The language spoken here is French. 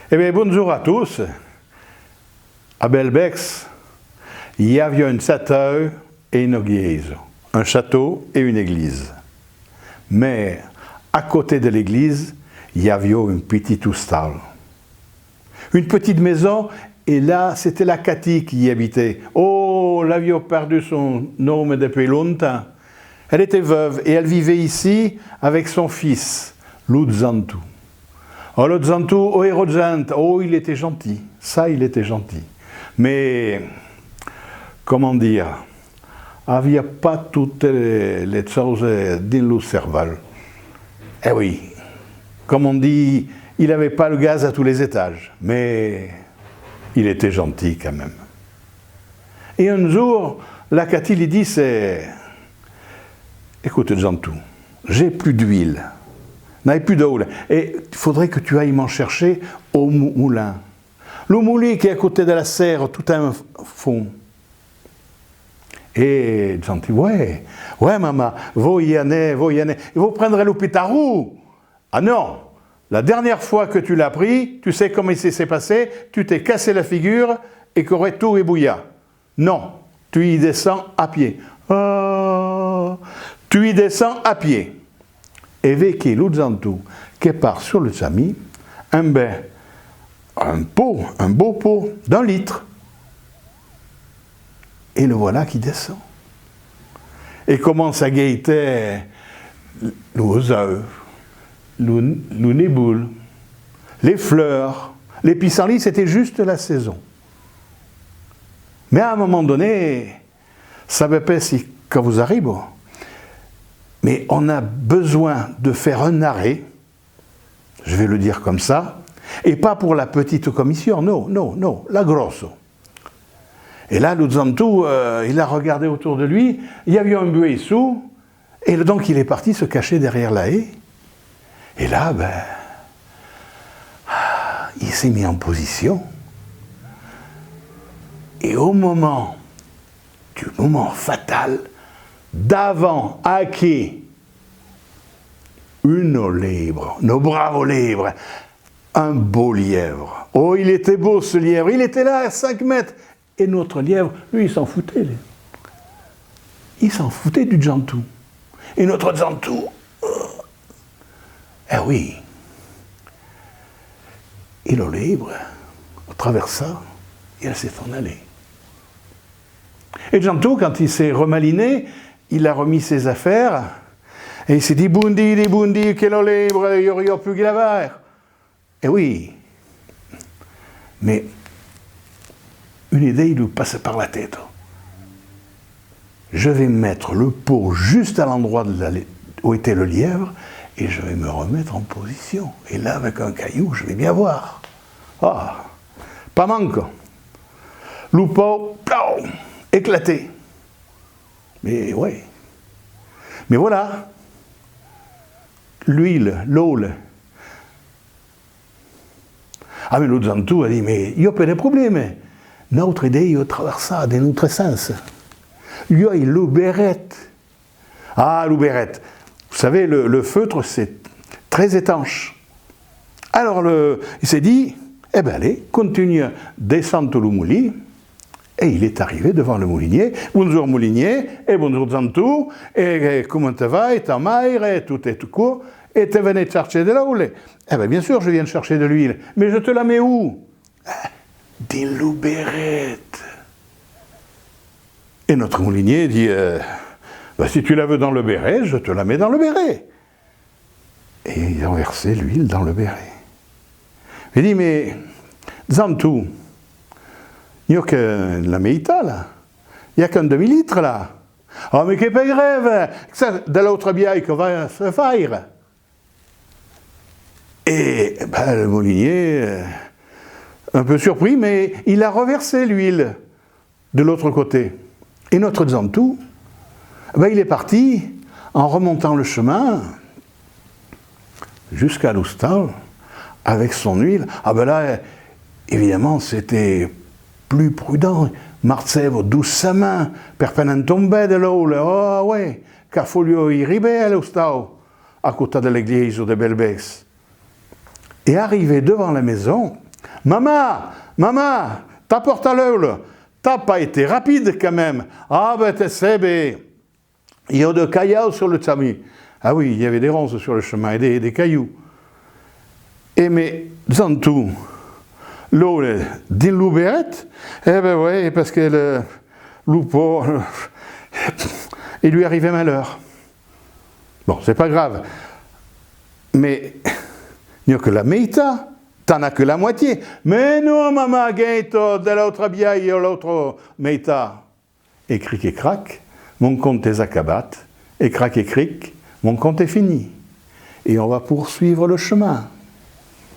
Eh bien, bonjour à tous. À Belbex, il y avait un château et une église. Un château et une église. Mais à côté de l'église, il y avait une petite hostel. Une petite maison, et là, c'était la Cathy qui y habitait. Oh, elle avait perdu son nom depuis longtemps. Elle était veuve et elle vivait ici avec son fils, Ludzantu. Oh, Ludzantu, oh, Hérodjante, oh, il était gentil. Ça, il était gentil. Mais, comment dire, il n'y avait pas toutes les choses dans le cerveau. Eh oui, comme on dit, il n'avait pas le gaz à tous les étages, mais il était gentil quand même. Et un jour, la Cathy lui dit, écoute, Jantou, j'ai plus d'huile, n'avais plus d'eau, et il faudrait que tu ailles m'en chercher au moulin. Le moulin qui est à côté de la serre, tout à un fond. Et Jantou, ouais, maman, vous y allez, et vous prendrez le pétarou. Ah non, la dernière fois que tu l'as pris, tu sais comment il s'est passé, tu t'es cassé la figure et qu'aurait tout ébouilla. Non, tu y descends à pied. Oh, tu y descends à pied. Et veki Ludzantu qui part sur le sami, un beau pot d'1 litre. Et le voilà qui descend. Et commence à guetter l'oiseau, le néboule, les fleurs. Les pissenlits, c'était juste la saison. Mais à un moment donné, ça ne veut pas si quand vous arrivez, mais on a besoin de faire un arrêt, je vais le dire comme ça, et pas pour la petite commission, non, la grosse. Et là, Ludzantu, il a regardé autour de lui, il y avait un buisson, et donc il est parti se cacher derrière la haie. Et là, il s'est mis en position. Et au moment fatal, d'avant à qui une lièvre, nos bravo lièvres, un beau lièvre. Oh, il était beau ce lièvre, il était là à 5 mètres. Et notre lièvre, lui, il s'en foutait. Il s'en foutait du Jantou. Et notre Jantou, eh oui. Et le lièvre, au travers ça, il s'est en allé. Et Jantou, quand il s'est remaliné, il a remis ses affaires, et il s'est dit, Bundi, que le lièvre, il n'y aurait plus que la verre. Eh oui. Mais une idée lui passait par la tête. Je vais mettre le pot juste à l'endroit où était le lièvre et je vais me remettre en position. Et là, avec un caillou, je vais bien voir. Ah, pas manque. Le pot, éclaté. Mais ouais. Mais voilà. L'huile, l'eau. Ah, mais Ludzantu a dit, mais il n'y a pas de problème. Notre idée est traversée dans notre sens. Il y a le béret. Ah, le béret. Vous savez, le feutre, c'est très étanche. Alors, il s'est dit, eh bien, allez, continue, descendre le moulin. Et il est arrivé devant le moulinier. Bonjour moulinier, et bonjour Zantou, et comment tu vas, et ta mère, et tout court. Et tu venais chercher de l'huile. Eh bien, bien sûr, je viens de chercher de l'huile. Mais je te la mets où? Dans le béret. Et notre moulinier dit, si tu la veux dans le béret, je te la mets dans le béret. Et ils ont versé l'huile dans le béret. Il dit, mais Zantou, il n'y a que la méita, là. Il n'y a qu'un demi-litre, là. Oh, mais qu'est pas grave, de l'autre biaille qu'on va se faire. Et le moulinier, un peu surpris, mais il a reversé l'huile de l'autre côté. Et notre Zantou, il est parti en remontant le chemin jusqu'à l'hostel avec son huile. Ah ben là, évidemment, c'était plus prudent. Marcevo doucement, per pas non tomber de l'eau. Oh ouais, car faut lui arriver à l'hostel, à côté de l'église de Belbex. Et arrivé devant la maison, Maman, maman, t'apportes à l'eau, t'as pas été rapide quand même. Ah ben tu sais, ben, il y a de cailloux sur le tsami. Ah oui, il y avait des ronces sur le chemin et des cailloux. Et mais, dans tout, l'eau, d'une louberette, eh ben oui, parce que le loupo, il lui arrivait malheur. Bon, c'est pas grave. Mais, il n'y a que la meita, t'en as que la moitié. Mais non, maman, gaito, de l'autre biaille, l'autre meita. Et cric et crac, mon compte est acabat, et crac et cric, mon compte est fini. Et on va poursuivre le chemin.